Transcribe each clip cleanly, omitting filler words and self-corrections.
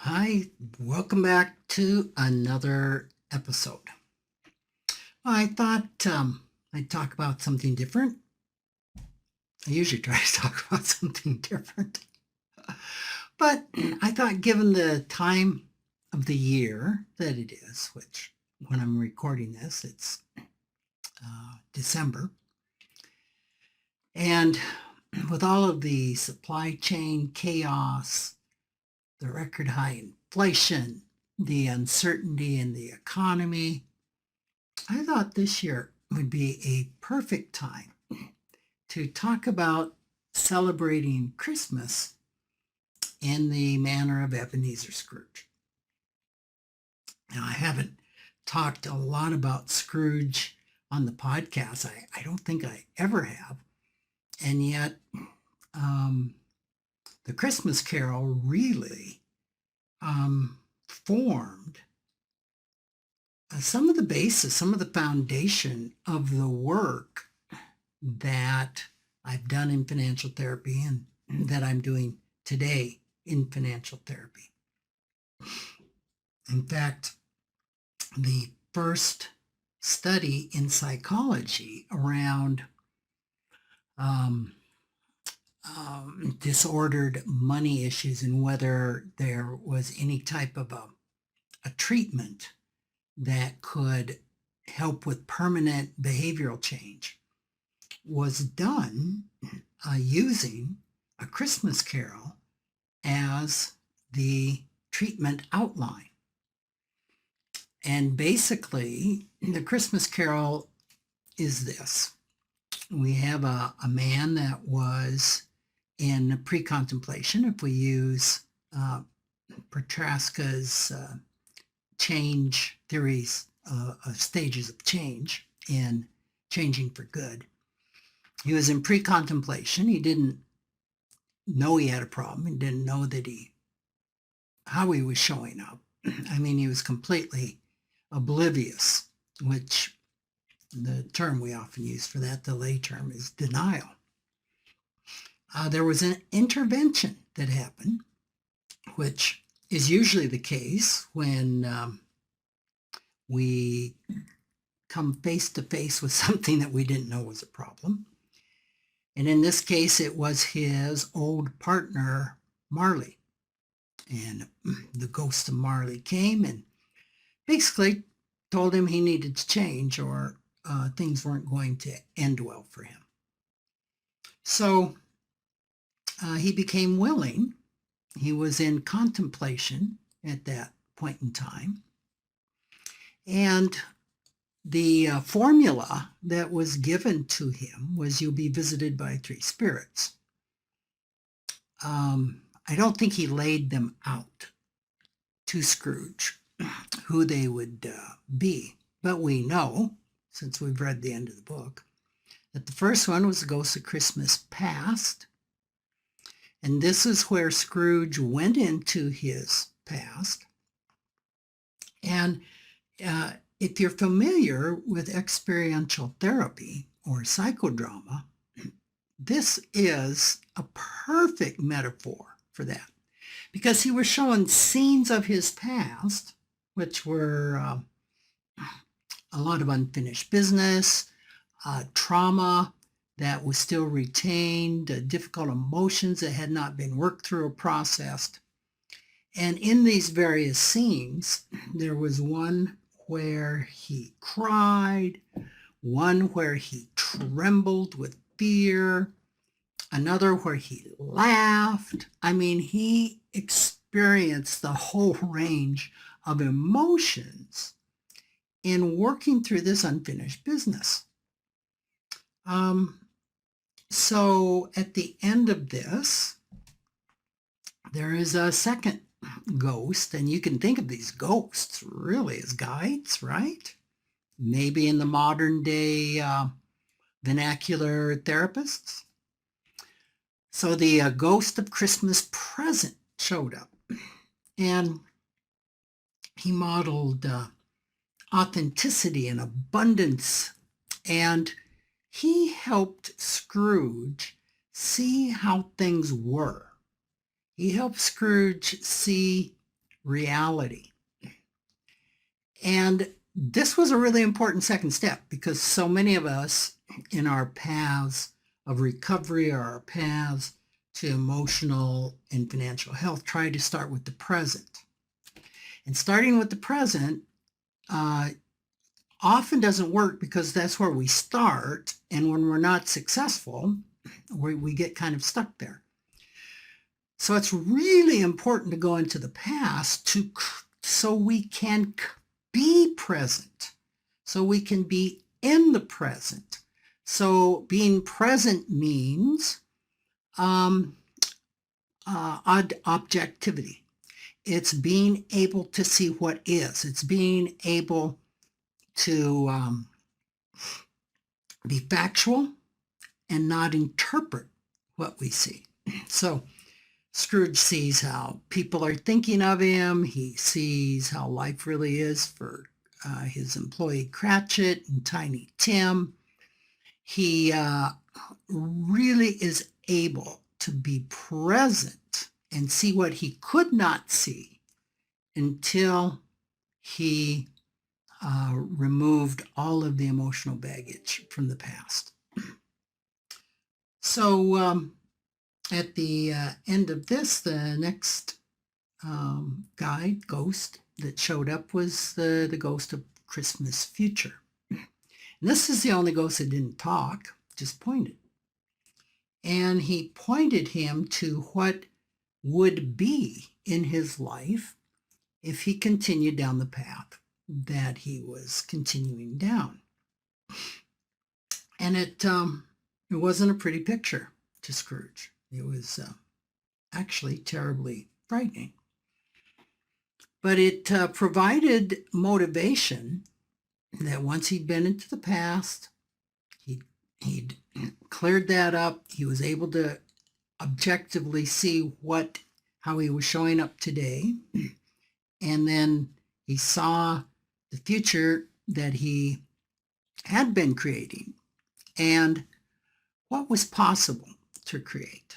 Hi, welcome back to another episode. I thought I'd talk about something different. I usually try to talk about something different. But I thought, given the time of the year that it is, which when I'm recording this, it's December, and with all of the supply chain chaos, the record high inflation, the uncertainty in the economy, I thought this year would be a perfect time to talk about celebrating Christmas in the manner of Ebenezer Scrooge. Now, I haven't talked a lot about Scrooge on the podcast. I don't think I ever have. And yet, um, the Christmas Carol really formed some of the basis, some of the foundation of the work that I've done in financial therapy and that I'm doing today in financial therapy. In fact, the first study in psychology around disordered money issues and whether there was any type of a treatment that could help with permanent behavioral change was done using A Christmas Carol as the treatment outline. And basically, the Christmas Carol is this. We have a man that was in pre-contemplation, if we use Prochaska's change theories of stages of change in Changing for Good. He was in pre-contemplation. He didn't know he had a problem. He didn't know how he was showing up. I mean, he was completely oblivious, which the term we often use for that, the lay term, is denial. There was an intervention that happened, which is usually the case when we come face to face with something that we didn't know was a problem. And in this case, it was his old partner, Marley. And the ghost of Marley came and basically told him he needed to change or things weren't going to end well for him. So he became willing. He was in contemplation at that point in time. And the formula that was given to him was, you'll be visited by three spirits. I don't think he laid them out to Scrooge who they would be, but we know, since we've read the end of the book, that the first one was the ghost of Christmas past. And this is where Scrooge went into his past. And if you're familiar with experiential therapy or psychodrama, this is a perfect metaphor for that, because he was showing scenes of his past, which were a lot of unfinished business, trauma that was still retained, difficult emotions that had not been worked through or processed. And in these various scenes, there was one where he cried, one where he trembled with fear, another where he laughed. I mean, he experienced the whole range of emotions in working through this unfinished business. So at the end of this, there is a second ghost, and you can think of these ghosts really as guides, right? Maybe in the modern day vernacular therapists. So the ghost of Christmas present showed up, and he modeled authenticity and abundance, and he helped Scrooge see how things were. He helped Scrooge see reality. And this was a really important second step because so many of us in our paths of recovery or our paths to emotional and financial health try to start with the present. And starting with the present often doesn't work because that's where we start. And when we're not successful, we get kind of stuck there. So it's really important to go into the past so we can be present, so we can be in the present. So being present means objectivity. It's being able to see what is. It's being able to be factual and not interpret what we see. So Scrooge sees how people are thinking of him. He sees how life really is for his employee Cratchit and Tiny Tim. He really is able to be present and see what he could not see until he removed all of the emotional baggage from the past. So at the end of this, the next ghost that showed up was the ghost of Christmas future. And this is the only ghost that didn't talk, just pointed. And he pointed him to what would be in his life if he continued down the path that he was continuing down. And it wasn't a pretty picture to Scrooge. It was actually terribly frightening. But it provided motivation that once he'd been into the past, he'd cleared that up. He was able to objectively see how he was showing up today. And then he saw the future that he had been creating and what was possible to create.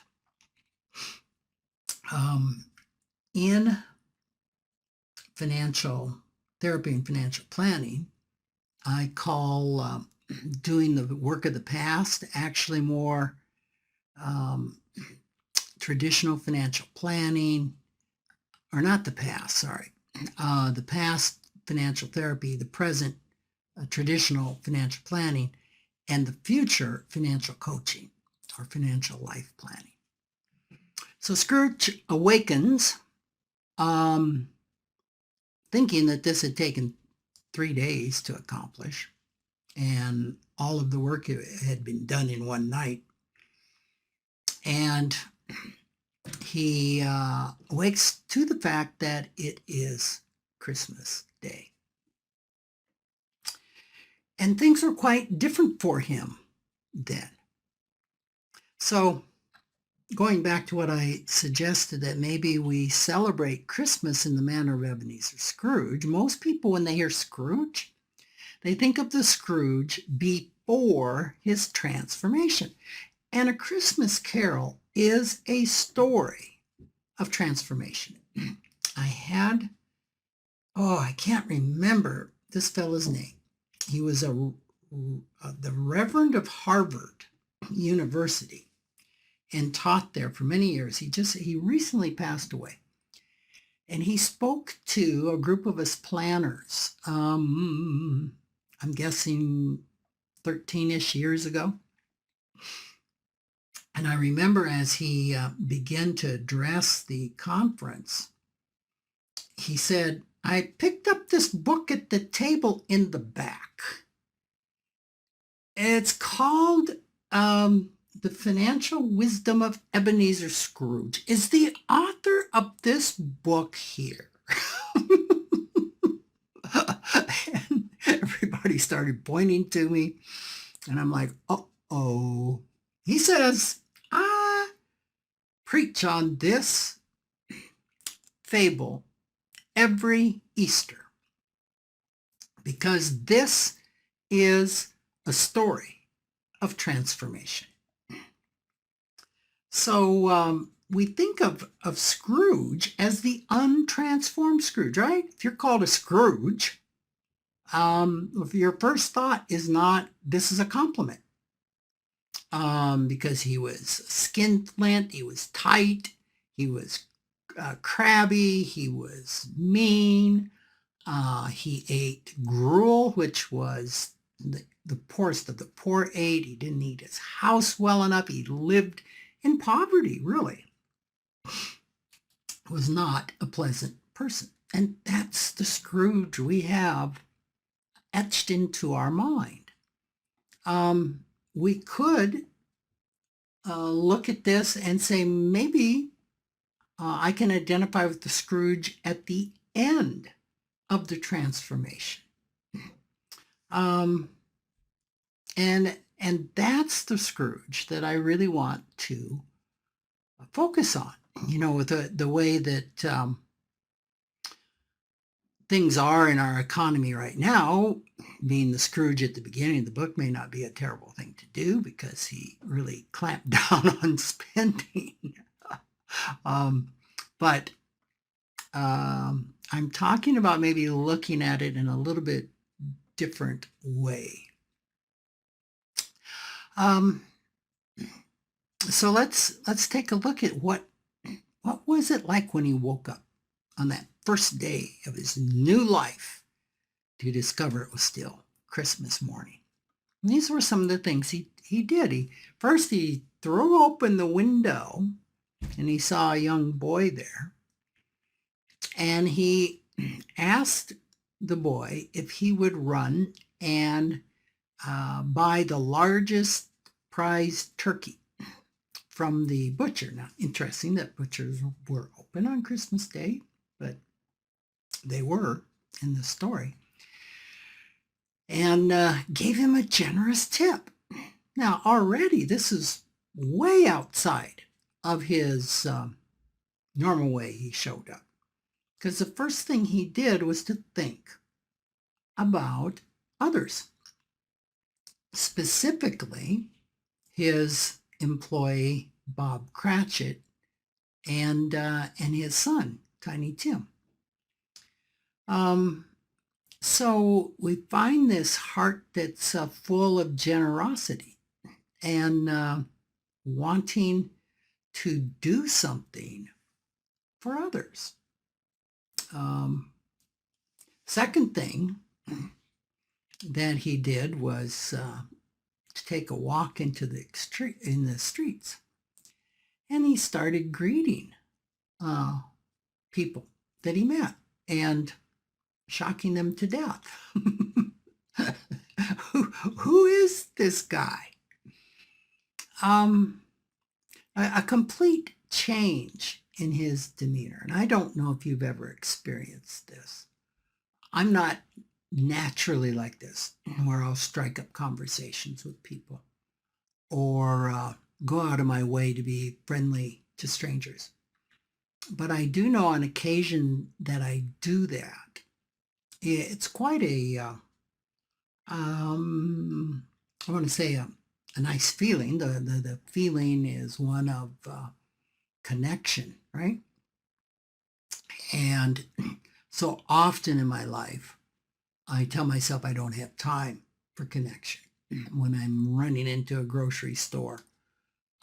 In financial therapy and financial planning, I call doing the work of the past actually more traditional financial planning, or not the past, sorry. The past financial therapy, the present traditional financial planning, and the future financial coaching or financial life planning. So Scrooge awakens thinking that this had taken 3 days to accomplish, and all of the work had been done in one night. And he awakes to the fact that it is Christmas Day. And things were quite different for him then. So going back to what I suggested, that maybe we celebrate Christmas in the manner of Ebenezer Scrooge. Most people, when they hear Scrooge, they think of the Scrooge before his transformation. And A Christmas Carol is a story of transformation. I can't remember this fellow's name. He was the Reverend of Harvard University and taught there for many years. He recently passed away. And he spoke to a group of us planners, I'm guessing 13-ish years ago. And I remember as he began to address the conference, he said, I picked up this book at the table in the back. It's called The Financial Wisdom of Ebenezer Scrooge. Is the author of this book here? And everybody started pointing to me. And I'm like, uh-oh. He says, I preach on this fable every Easter because this is a story of transformation. So we think of Scrooge as the untransformed Scrooge, right? If you're called a Scrooge, if your first thought is not, this is a compliment, because he was skinflint, he was tight, he was crabby, he was mean, he ate gruel, which was the poorest of the poor ate. He didn't eat his house well enough. He lived in poverty, really. Was not a pleasant person. And that's the Scrooge we have etched into our mind. We could look at this and say, maybe I can identify with the Scrooge at the end of the transformation. And that's the Scrooge that I really want to focus on. With the way that things are in our economy right now, being the Scrooge at the beginning of the book may not be a terrible thing to do because he really clamped down on spending. But I'm talking about maybe looking at it in a little bit different way. So let's take a look at what was it like when he woke up on that first day of his new life to discover it was still Christmas morning. And these were some of the things he did. First he threw open the window and he saw a young boy there. And he asked the boy if he would run and buy the largest prized turkey from the butcher. Now, interesting that butchers were open on Christmas Day, but they were in the story. And gave him a generous tip. Now, already this is way outside of his normal way he showed up. Because the first thing he did was to think about others. Specifically, his employee, Bob Cratchit, and his son, Tiny Tim. So we find this heart that's full of generosity and wanting to do something for others. Second thing that he did was to take a walk into the streets, and he started greeting people that he met and shocking them to death. who is this guy? A complete change in his demeanor. And I don't know if you've ever experienced this. I'm not naturally like this, where I'll strike up conversations with people or go out of my way to be friendly to strangers. But I do know on occasion that I do that. It's quite I want to say a nice feeling. The feeling is one of connection, right? And so often in my life, I tell myself I don't have time for connection. When I'm running into a grocery store,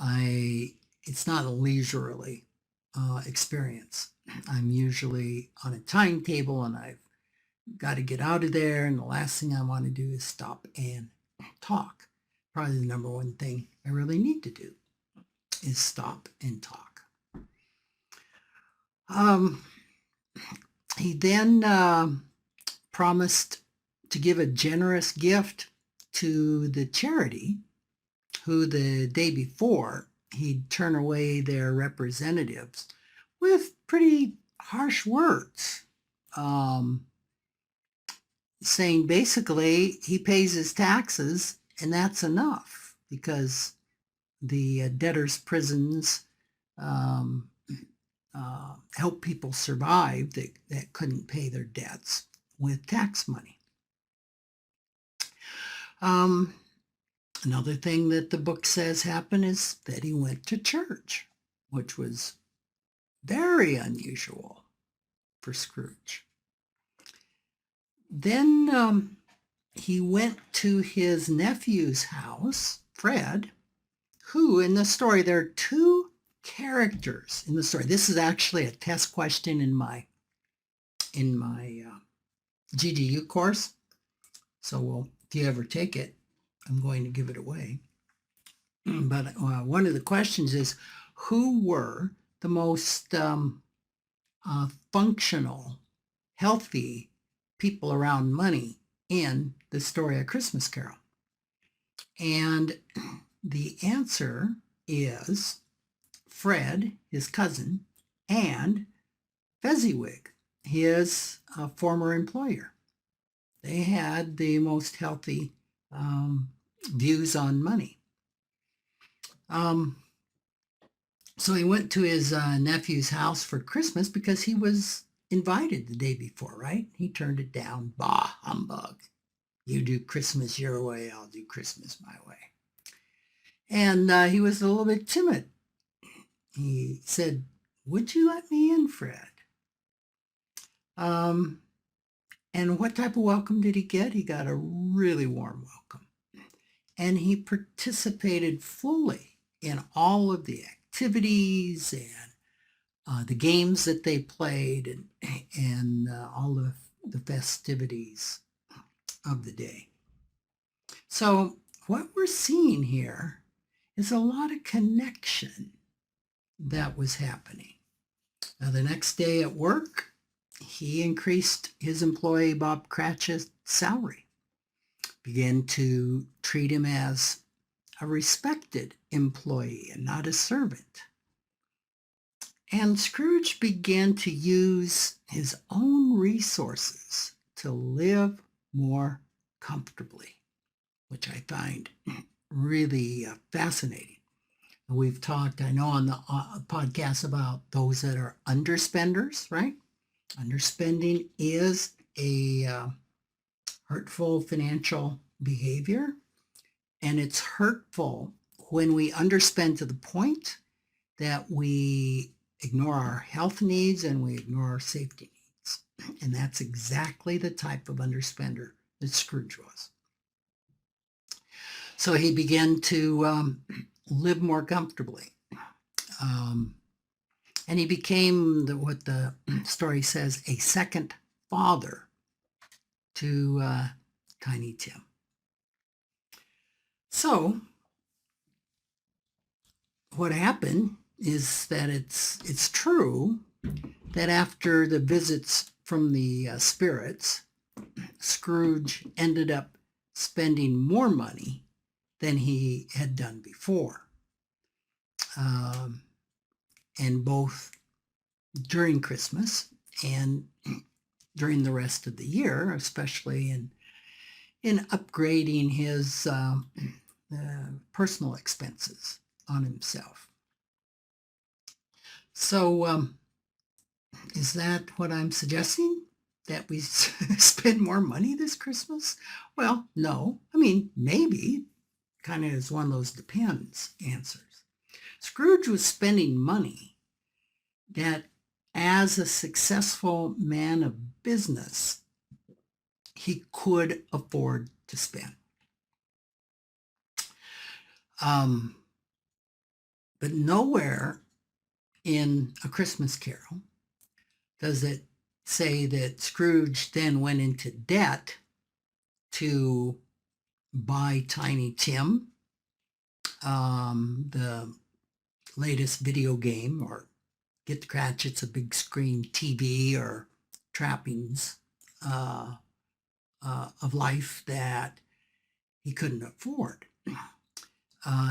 it's not a leisurely experience. I'm usually on a timetable and I've got to get out of there, and the last thing I want to do is stop and talk. Probably the number one thing I really need to do is stop and talk. He then promised to give a generous gift to the charity, who the day before he'd turn away their representatives with pretty harsh words, saying basically he pays his taxes and that's enough, because the debtors' prisons help people survive that couldn't pay their debts with tax money. Another thing that the book says happened is that he went to church. which was very unusual for Scrooge. Then he went to his nephew's house, Fred, who in the story, there are two characters in the story. This is actually a test question in my GGU course. So if you ever take it, I'm going to give it away. But one of the questions is, who were the most functional, healthy people around money in the story of Christmas Carol? And the answer is Fred, his cousin, and Fezziwig, his former employer. They had the most healthy views on money. So he went to his nephew's house for Christmas because he was invited the day before, right? He turned it down. Bah, humbug. You do Christmas your way, I'll do Christmas my way. And he was a little bit timid. He said, "Would you let me in, Fred?" And what type of welcome did he get? He got a really warm welcome. And he participated fully in all of the activities and the games that they played and all of the festivities of the day. So what we're seeing here is a lot of connection that was happening. Now, the next day at work, he increased his employee Bob Cratchit's salary, began to treat him as a respected employee and not a servant. And Scrooge began to use his own resources to live more comfortably, which I find really fascinating. We've talked, I know, on the podcast about those that are underspenders, right? Underspending is a hurtful financial behavior, and it's hurtful when we underspend to the point that we ignore our health needs and we ignore our safety needs. And that's exactly the type of underspender that Scrooge was. So he began to live more comfortably. And he became what the story says, a second father to Tiny Tim. So what happened is that it's true that after the visits from the spirits, Scrooge ended up spending more money than he had done before. And both during Christmas and during the rest of the year, especially in upgrading his personal expenses on himself. So is that what I'm suggesting? That we spend more money this Christmas? Well, no. I mean, maybe. Kind of is one of those depends answers. Scrooge was spending money that, as a successful man of business, he could afford to spend. But nowhere in A Christmas Carol does it say that Scrooge then went into debt to buy Tiny Tim, the latest video game, or get the Cratchits a big screen TV or trappings of life that he couldn't afford.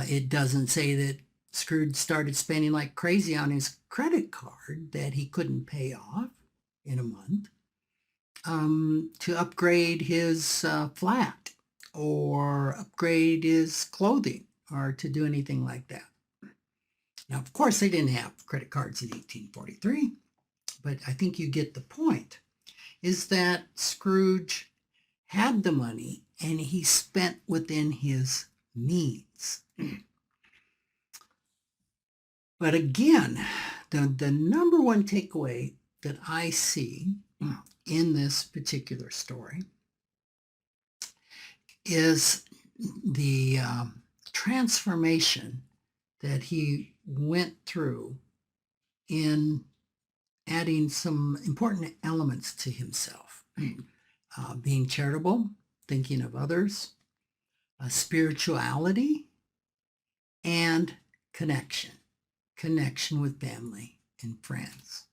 It doesn't say that Scrooge started spending like crazy on his credit card that he couldn't pay off in a month to upgrade his flat or upgrade his clothing or to do anything like that. Now, of course, they didn't have credit cards in 1843, but I think you get the point, is that Scrooge had the money and he spent within his means. But again, the number one takeaway that I see in this particular story is the transformation that he went through in adding some important elements to himself. Being charitable, thinking of others, spirituality, and connection with family and friends.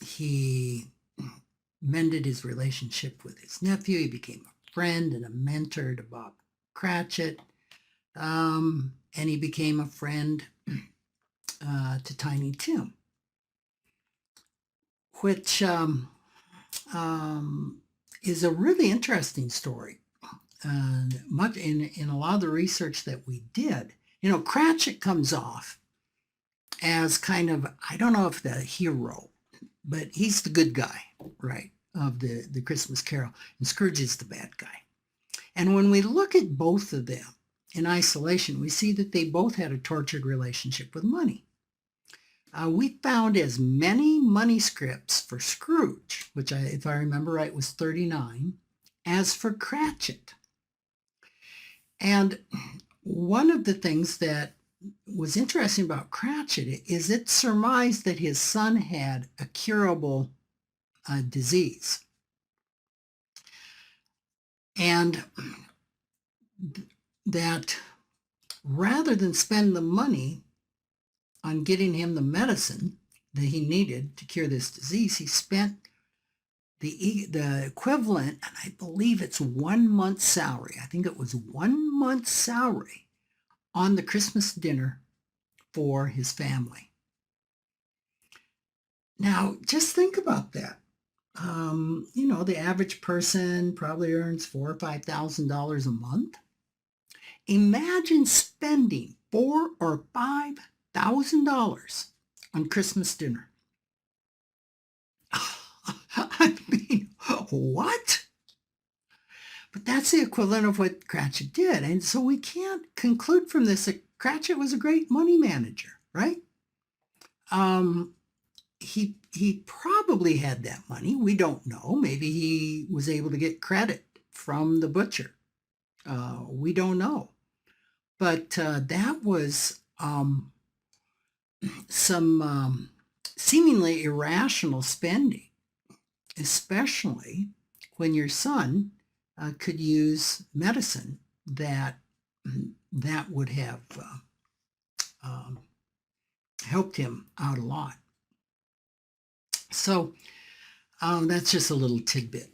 He mended his relationship with his nephew. He became a friend and a mentor to Bob Cratchit. And he became a friend to Tiny Tim, which is a really interesting story. Much in a lot of the research that we did, Cratchit comes off as kind of, I don't know if the hero, but he's the good guy, right, of the Christmas Carol, and Scrooge is the bad guy. And when we look at both of them in isolation, we see that they both had a tortured relationship with money. We found as many money scripts for Scrooge, which if I remember right was 39, as for Cratchit. And one of the things that was interesting about Cratchit is it surmised that his son had a curable disease. And that rather than spend the money on getting him the medicine that he needed to cure this disease, he spent the equivalent, and I believe it's 1 month's salary. I think it was 1 month's salary on the Christmas dinner for his family. Now, just think about that. The average person probably earns $4,000 or $5,000 a month. Imagine spending $4,000 or $5,000 on Christmas dinner. I mean, what? But that's the equivalent of what Cratchit did. And so we can't conclude from this that Cratchit was a great money manager, right? He probably had that money. We don't know. Maybe he was able to get credit from the butcher. We don't know. But that was some seemingly irrational spending, especially when your son could use medicine that would have helped him out a lot. So that's just a little tidbit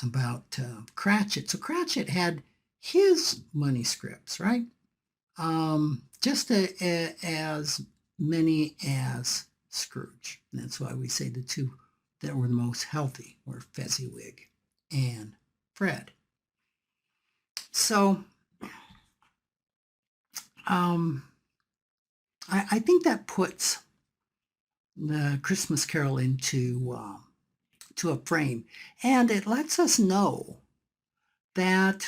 about Cratchit. So Cratchit had his money scripts, right? Just as many as Scrooge. And that's why we say the two that were the most healthy were Fezziwig and Fred. So I think that puts the Christmas Carol into a frame, and it lets us know that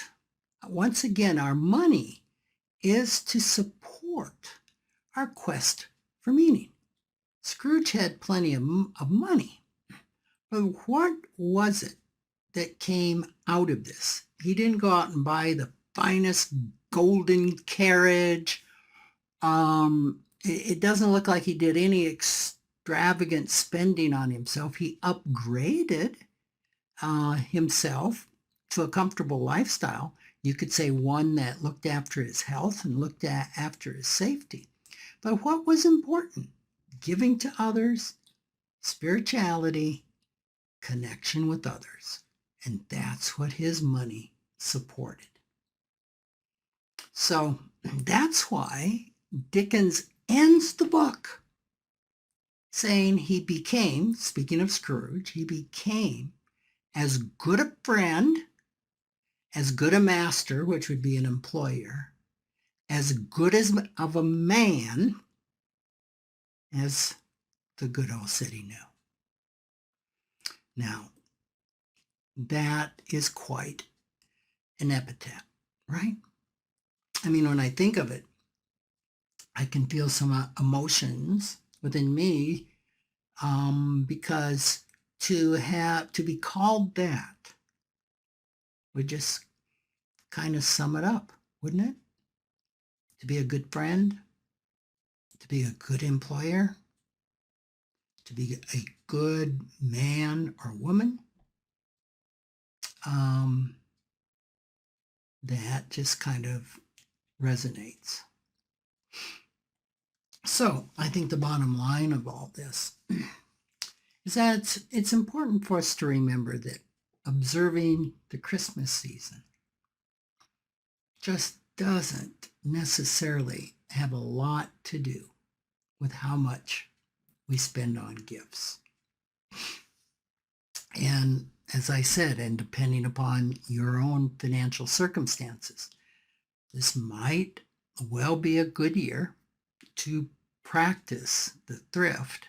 once again our money is to support our quest for meaning. Scrooge had plenty of money, but what was it that came out of this? He didn't go out and buy the finest golden carriage. It doesn't look like he did any extravagant spending on himself. He upgraded himself to a comfortable lifestyle. You could say one that looked after his health and looked after his safety. But what was important? Giving to others, spirituality, connection with others. And that's what his money supported. So that's why Dickens ends the book saying he became, speaking of Scrooge, he became as good a friend, as good a master, which would be an employer, as good of a man as the good old city knew. Now, that is quite an epitaph, right? I mean, when I think of it, I can feel some emotions within me, because to be called that would just kind of sum it up, wouldn't it? To be a good friend, to be a good employer, to be a good man or woman, that just kind of resonates. So I think the bottom line of all this is that it's important for us to remember that observing the Christmas season just doesn't necessarily have a lot to do with how much we spend on gifts. And as I said, and depending upon your own financial circumstances, this might well be a good year to practice the thrift,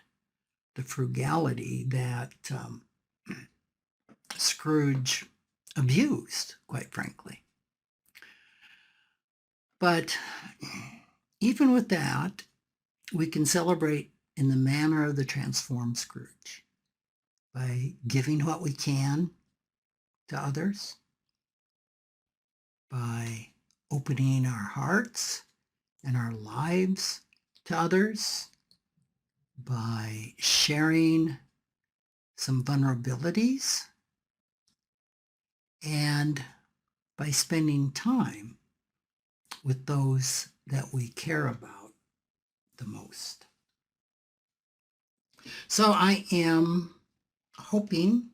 the frugality that Scrooge abused, quite frankly. But even with that, we can celebrate in the manner of the transformed Scrooge by giving what we can to others, by opening our hearts and our lives to others, by sharing some vulnerabilities, and by spending time with those that we care about the most. So I am hoping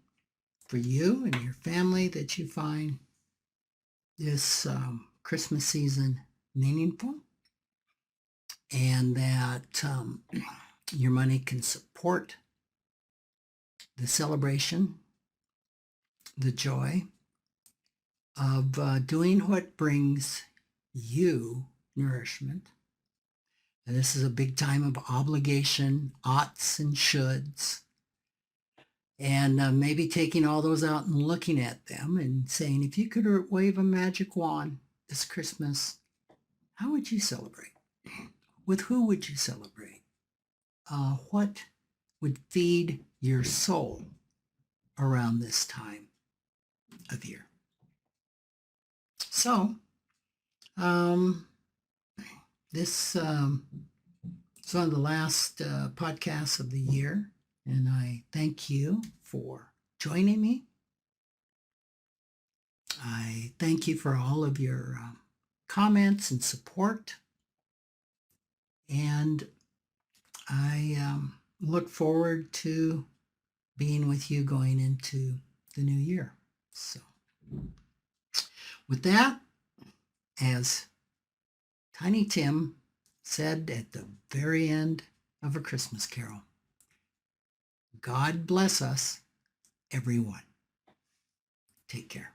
for you and your family that you find this Christmas season meaningful, and that your money can support the celebration, the joy of doing what brings you nourishment. And this is a big time of obligation, oughts and shoulds, and maybe taking all those out and looking at them and saying, if you could wave a magic wand this Christmas, how would you celebrate? With who would you celebrate? What would feed your soul around this time of year? So, this is one of the last podcasts of the year, and I thank you for joining me. I thank you for all of your comments and support, and I look forward to being with you going into the new year. So with that, as Tiny Tim said at the very end of A Christmas Carol, God bless us, everyone. Take care.